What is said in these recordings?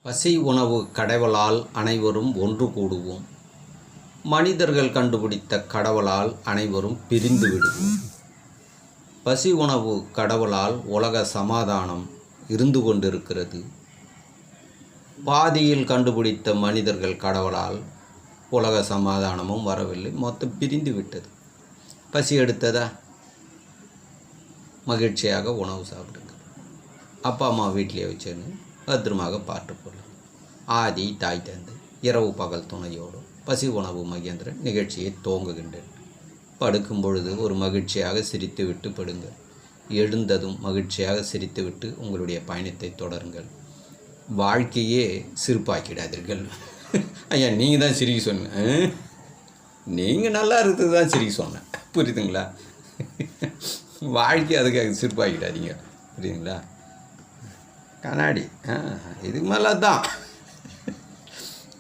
பசி உணவு கடவுளால் அனைவரும் ஒன்று கூடுவோம். மனிதர்கள் கண்டுபிடித்த கடவுளால் அனைவரும் பிரிந்து விடுவோம். பசி உணவு கடவுளால் உலக சமாதானம் இருந்து கொண்டிருக்கிறது. பாதியில் கண்டுபிடித்த மனிதர்கள் கடவுளால் உலக சமாதானமும் வரவில்லை, மொத்தம் பிரிந்து விட்டது. பசி எடுத்ததா, மகிழ்ச்சியாக உணவு சாப்பிடுங்க. அப்பா அம்மா வீட்டிலே வச்சுன்னு பத்திரமாக பார்த்துக்கொள்ளும். ஆதி தாய் தந்தை இரவு பகல் துணையோடு பசி உணவு மகேந்திரன் நிகழ்ச்சியை துவங்குகின்றேன். படுக்கும் பொழுது ஒரு மகிழ்ச்சியாக சிரித்துவிட்டு படுங்கள். எழுந்ததும் மகிழ்ச்சியாக சிரித்துவிட்டு உங்களுடைய பயணத்தை தொடருங்கள். வாழ்க்கையே சிரிப்பாக்கிடாதீர்கள். ஐயா, நீங்கள் தான் சிரிக்க சொன்னேன், நீங்கள் நல்லா இருக்குது தான் சிரிக்க சொன்னேன், புரியுதுங்களா? வாழ்க்கை அதுக்காக சிரிப்பாக்கிடாதீங்க, புரியுதுங்களா? கண்ணாடி இதுக்கு மேலே தான்,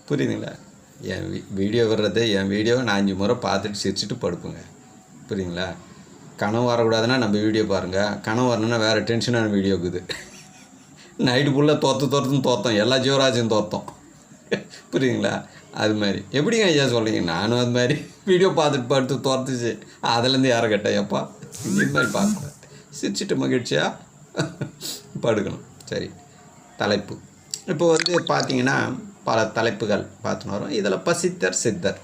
புரியுதுங்களா? என் வீடியோ வர்றது, என் வீடியோவை நான் 5 முறை பார்த்துட்டு சிரிச்சுட்டு படுப்புங்க, புரியுதுங்களா? கனவு வரக்கூடாதுன்னா நம்ம வீடியோ பாருங்கள், கனவு வரணுன்னா வேறு டென்ஷனான வீடியோ இருக்குது. நைட்டு ஃபுல்லாக தோத்தம் எல்லா ஜீவராஜையும் தோத்தம், புரியுதுங்களா? அது மாதிரி எப்படிங்க ஐயா சொல்கிறீங்க? நானும் அது மாதிரி வீடியோ பார்த்துட்டு படுத்து தோர்த்துச்சு, அதுலேருந்து யாரை கேட்டேன்ப்பா? இது மாதிரி பார்க்கக்கூடாது, சிரிச்சுட்டு மகிழ்ச்சியாக படுக்கணும். சரி, தலைப்பு இப்போ பார்த்தீங்கன்னா பல தலைப்புகள் பார்த்துன்னு வரும். இதில் பசித்தர் சித்தர்,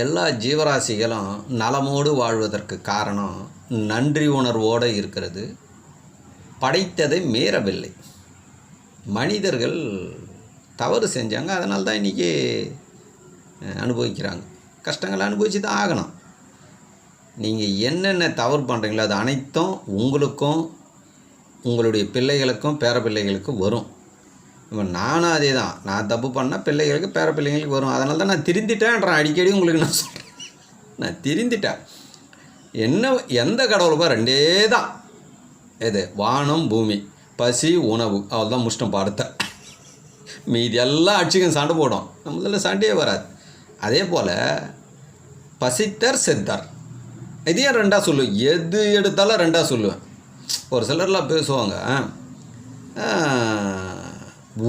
எல்லா ஜீவராசிகளும் நலமோடு வாழ்வதற்கு காரணம் நன்றி உணர்வோடு இருக்கிறது. படைத்ததை மீறவில்லை. மனிதர்கள் தவறு செஞ்சாங்க, அதனால தான் இன்றைக்கி அனுபவிக்கிறாங்க. கஷ்டங்களை அனுபவிச்சு தான் ஆகணும். நீங்கள் என்னென்ன தவறு பண்ணுறீங்களோ அது அனைத்தும் உங்களுக்கும் உங்களுடைய பிள்ளைகளுக்கும் பேர பிள்ளைகளுக்கும் வரும். இப்போ நானும் அதே தான், நான் தப்பு பண்ணால் பிள்ளைகளுக்கு பேர பிள்ளைங்களுக்கு வரும். அதனால தான் நான் திருந்திட்டேன்றேன். அடிக்கடி உங்களுக்கு நான் சொல்கிறேன், நான் திருந்திட்டேன். என்ன எந்த கடவுளுப்பா? 2 தான், எது? வானம் பூமி, பசி உணவு, அவள் தான் முஷ்டம் பாடுத்தேன். மீதி எல்லாம் அடிச்சுக்கும் சண்டை போடும், நம்மளதில் சண்டையே வராது. அதே போல் பசித்தர் சித்தர், இதையும் 2ஆக சொல்லுவேன். எது எடுத்தாலும் 2ஆக சொல்லுவேன். ஒரு சிலர்லாம் பேசுவாங்க,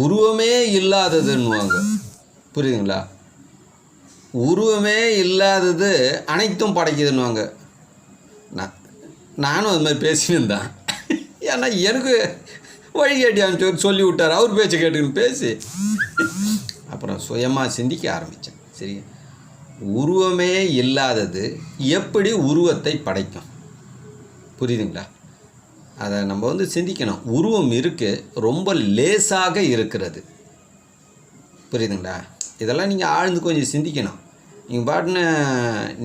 உருவமே இல்லாததுன்னுவாங்க, புரியுதுங்களா? உருவமே இல்லாதது அனைத்தும் படைக்குதுன்னுவாங்க. நானும் அது மாதிரி பேசினேன். ஏன்னா எனக்கு வழிகாட்டி சொல்லி விட்டார், அவர் பேச்சை கேட்டுன்னு பேசி அப்புறம் சுயமாக சிந்திக்க ஆரம்பித்தேன். சரி, உருவமே இல்லாதது எப்படி உருவத்தை படைக்கும்? புரியுதுங்களா? அதை நம்ம சிந்திக்கணும். உருவம் இருக்குது, ரொம்ப லேசாக இருக்கிறது, புரியுதுங்களா? இதெல்லாம் நீங்கள் ஆழ்ந்து கொஞ்சம் சிந்திக்கணும். நீங்கள் பாட்டுன்னு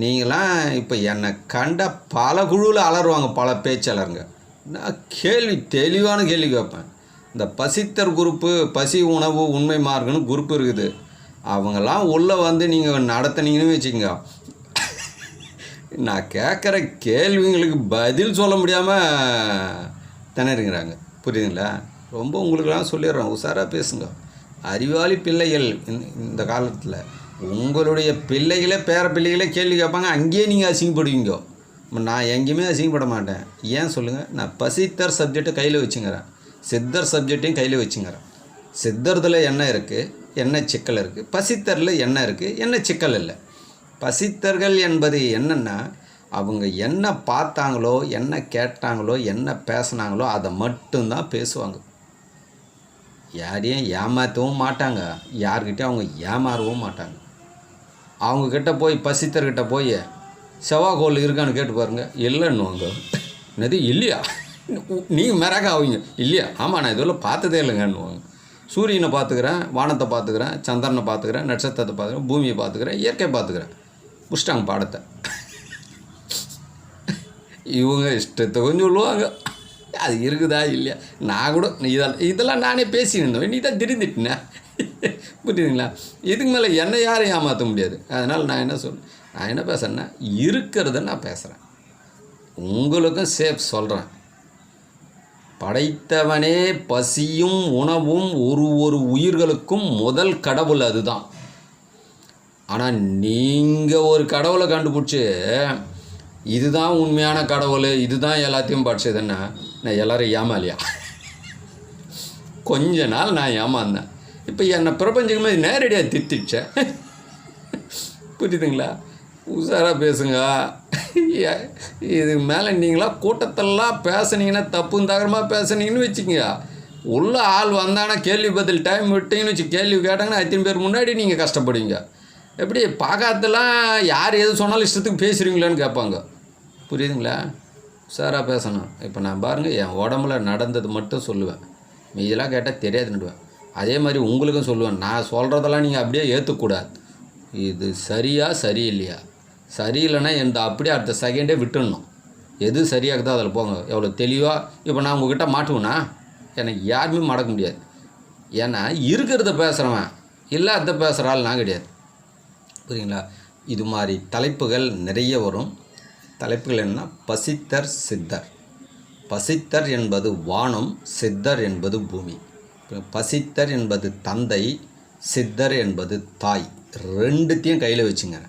நீங்களாம் இப்போ என்னை கண்ட பல குழுவில் அலறுவாங்க, பல பேச்சாளருங்க. நான் தெளிவான கேள்வி கேட்பேன். இந்த பசித்தர் குரூப்பு, பசி உணவு உண்மை மார்க்குன்னு குரூப் இருக்குது. அவங்கெல்லாம் உள்ளே நீங்கள் நடத்துனீங்கன்னு வச்சுக்கோங்க, நான் கேட்குற கேள்விங்களுக்கு பதில் சொல்ல முடியாமல் திணறுங்கிறாங்க, புரியுதுங்களா? ரொம்ப உங்களுக்கெல்லாம் சொல்லிடுறோம், உஷாராக பேசுங்க. அறிவாளி பிள்ளைகள் இந்த காலத்தில் உங்களுடைய பிள்ளைகளே பேர பிள்ளைகளே கேள்வி கேட்பாங்க, அங்கேயே நீங்கள் அசிங்கப்படுவீங்க. நான் எங்கேயுமே அசிங்கப்பட மாட்டேன். ஏன் சொல்லுங்கள்? நான் பசித்தர் சப்ஜெக்டை கையில் வச்சுங்கிறேன், சித்தர் சப்ஜெக்டையும் கையில் வச்சுங்கிறேன். சித்தர்தில் என்ன இருக்குது, என்ன சிக்கல் இருக்குது? பசித்தரில் என்ன இருக்குது, என்ன சிக்கல் இல்லை? பசித்தர்கள் என்பது என்னென்னா, அவங்க என்ன பார்த்தாங்களோ, என்ன கேட்டாங்களோ, என்ன பேசினாங்களோ அதை மட்டும்தான் பேசுவாங்க. யாரையும் ஏமாற்றவும் மாட்டாங்க, யார்கிட்டையும் அவங்க ஏமாறவும் மாட்டாங்க. அவங்கக்கிட்ட போய் பசித்தர்கிட்ட போய் செவ்வாய்க்கோள் இருக்கான்னு கேட்டு பாருங்கள், இல்லைன்னுவாங்க. என்னது இல்லையா? நீங்கள் மிரக ஆவீங்க. இல்லையா? ஆமாம், நான் இதெல்லாம் பார்த்ததே இல்லைங்கன்னுவாங்க. சூரியனை பார்த்துக்கிறேன், வானத்தை பார்த்துக்கிறேன், சந்திரனை பார்த்துக்கிறேன், நட்சத்திரத்தை பார்த்துக்கிறேன், பூமியை பார்த்துக்கிறேன், இயற்கையை பார்த்துக்கிறேன், புஷ்டாங்க பாடத்தை. இவங்க இஷ்டத்துக்கும் சொல்லுவாங்க, அது இருக்குதா இல்லையா? நான் கூட இதெல்லாம் நானே பேசியிருந்தேன், நீ தான் திருந்திட்டேனே, புரியுதுங்களா? இதுக்கு மேலே என்னை யாரையும் ஏமாற்ற முடியாது. அதனால் நான் என்ன பேசுகிறேன்னா, இருக்கிறத நான் பேசுகிறேன், உங்களுக்கும் சேஃப் சொல்கிறேன். படைத்தவனே பசியும் உணவும் ஒரு உயிர்களுக்கும் முதல் கடவுள் அதுதான். ஆனால் நீங்கள் ஒரு கடவுளை கண்டுபிடிச்சி இதுதான் உண்மையான கடவுள், இதுதான் எல்லாத்தையும் படிச்சதுன்னா நான் எல்லோரும் ஏமாலியா? கொஞ்ச நாள் நான் ஏமாந்தேன். இப்போ என்னை பிரபஞ்சமே நேரடியாக திட்டிச்சேன். புரியுதுங்களா? உஷாராக பேசுங்க. இதுக்கு மேலே நீங்களா கூட்டத்தெல்லாம் பேசுனீங்கன்னா தப்பும் தகரமாக பேசுனீங்கன்னு வச்சுக்கோங்க, உள்ள ஆள் வந்தானா கேள்வி பதில் டைம் விட்டீங்கன்னு வச்சு கேள்வி கேட்டாங்கன்னா அத்தனை பேர் முன்னாடி நீங்கள் கஷ்டப்படுவீங்க. எப்படி பார்க்காதெல்லாம் யார் எது சொன்னாலும் இஷ்டத்துக்கு பேசுகிறீங்களான்னு கேட்பாங்க. புரியுதுங்களா? உஷாராக பேசணும். இப்போ நான் பாருங்கள், என் உடம்புல நடந்தது மட்டும் சொல்லுவேன், மீதெல்லாம் கேட்டால் தெரியாதுன்னுடுவேன். அதே மாதிரி உங்களுக்கும் சொல்லுவேன். நான் சொல்கிறதெல்லாம் நீங்கள் அப்படியே ஏற்றுக்கூடாது. இது சரியா சரியில்லையா, சரியில்லைன்னா எந்த அப்படியே அடுத்த செகண்டே விட்டுடணும். எது சரியாகுதோ அதில் போங்க. எவ்வளோ தெளிவாக இப்போ நான் உங்ககிட்ட மாட்டுவேன்னா எனக்கு யாருமே மடக்க முடியாது. ஏன்னா இருக்கிறத பேசுகிறவன் இல்லாத பேசுகிற ஆள் நான் கிடையாது. புரியுங்களா? இது மாதிரி தலைப்புகள் நிறைய வரும். தலைப்புகள் என்ன? பசித்தர் சித்தர். பசித்தர் என்பது வானம், சித்தர் என்பது பூமி. பசித்தர் என்பது தந்தை, சித்தர் என்பது தாய். ரெண்டுத்தையும் கையில் வச்சுங்க.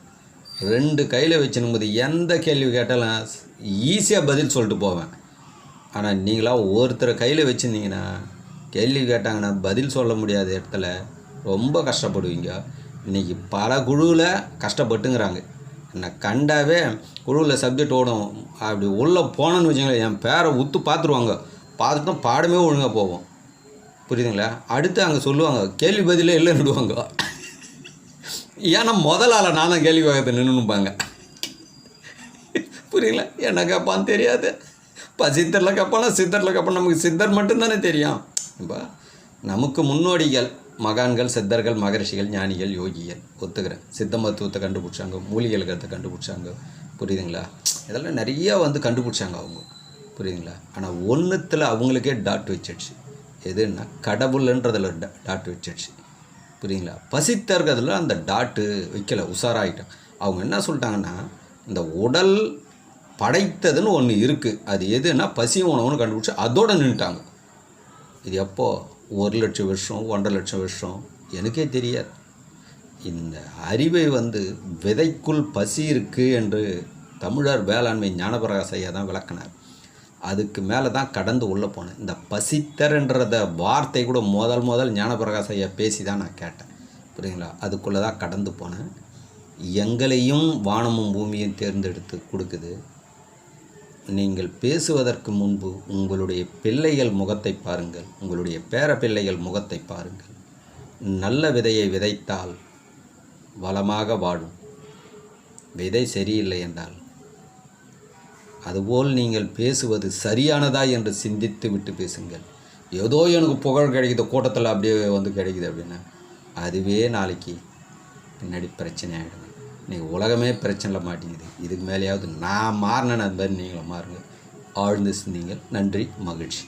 ரெண்டு கையில் வச்சுனும்போது எந்த கேள்வி கேட்டாலும் ஈஸியாக பதில் சொல்லிட்டு போவேன். ஆனால் நீங்களாக ஒருத்தரை கையில் வச்சுருந்தீங்கன்னா கேள்வி கேட்டாங்கன்னா பதில் சொல்ல முடியாத இடத்துல ரொம்ப கஷ்டப்படுவீங்க. இன்றைக்கி பல குழுவில் கஷ்டப்பட்டுங்கிறாங்க. என்னை கண்டாவே குழுவில் சப்ஜெக்ட் ஓடும், அப்படி உள்ளே போனோன்னு வச்சுங்களேன், என் பேரை உத்து பார்த்துருவாங்க. பார்த்துட்டு பாடமே ஒழுங்காக போவோம். புரியுதுங்களா? அடுத்து அங்கே சொல்லுவாங்க கேள்வி பதிலே இல்லைன்னுடுவாங்க. ஏன்னா முதல் ஆளை நான் தான் கேள்வி கேட்கறது நின்றுப்பாங்க. புரியல? என்ன கேட்பான்னு தெரியாது. இப்போ சித்தரில் கேட்பானா சித்தரில் கேட்பான். நமக்கு சித்தர் மட்டும்தானே தெரியும். இப்போ நமக்கு முன்னோடிகள் மகான்கள், சித்தர்கள், மகரிஷிகள், ஞானிகள், யோகிகள். ஒத்துக்கிறேன். சித்த மருத்துவத்தை கண்டுபிடிச்சாங்க, மூலிகைகளை கண்டுபிடிச்சாங்க. புரியுதுங்களா? இதெல்லாம் நிறையா கண்டுபிடிச்சாங்க அவங்க. புரியுதுங்களா? ஆனால் ஒன்றுத்தில் அவங்களுக்கே டாட் வச்சிடுச்சு. எதுன்னா கடவுள்ன்றதில் டாட் வச்சிடுச்சு. புரியுங்களா? பசித்தர்கிறதுல அந்த டாட்டு வைக்கலை, உஷாராகிட்டேன். அவங்க என்ன சொல்லிட்டாங்கன்னா, இந்த உடல் படைத்ததுன்னு ஒன்று இருக்குது, அது எதுன்னா பசியும் உணவுன்னு கண்டுபிடிச்சி அதோடு நின்றுட்டாங்க. இது எப்போது? 1,00,000 வருஷம், 1,50,000 வருஷம், எனக்கே தெரியாது. இந்த அறிவை விதைக்குள் பசி இருக்குது என்று தமிழர் வேளாண்மை ஞானபிரகாச ஐயா தான் விளக்கினார். அதுக்கு மேலே தான் கடந்து உள்ளே போனேன். இந்த பசித்தர்ன்றத வார்த்தை கூட முதல் ஞானபிரகாச ஐயா பேசி தான் நான் கேட்டேன். புரியுங்களா? அதுக்குள்ளே தான் கடந்து போனேன். எங்களையும் வானமும் பூமியும் தேர்ந்தெடுத்து கொடுக்குது. நீங்கள் பேசுவதற்கு முன்பு உங்களுடைய பிள்ளைகள் முகத்தை பாருங்கள், உங்களுடைய பேர பிள்ளைகள் முகத்தை பாருங்கள். நல்ல விதையை விதைத்தால் வளமாக வாழும். விதை சரியில்லை என்றால் அதுபோல் நீங்கள் பேசுவது சரியானதா என்று சிந்தித்து விட்டு பேசுங்கள். ஏதோ எனக்கு புகழ் கிடைக்குது, கூட்டத்தில் அப்படியே கிடைக்குது அப்படின்னா அதுவே நாளைக்கு பின்னாடி பிரச்சனை ஆகிடுங்க. இன்றைக்கி உலகமே பிரச்சனையில் மாட்டேங்குது. இதுக்கு மேலேயாவது நான் மாறினேன், அது மாதிரி நீங்களும் மாறுங்க. ஆழ்ந்து சிந்திங்கள். நன்றி, மகிழ்ச்சி.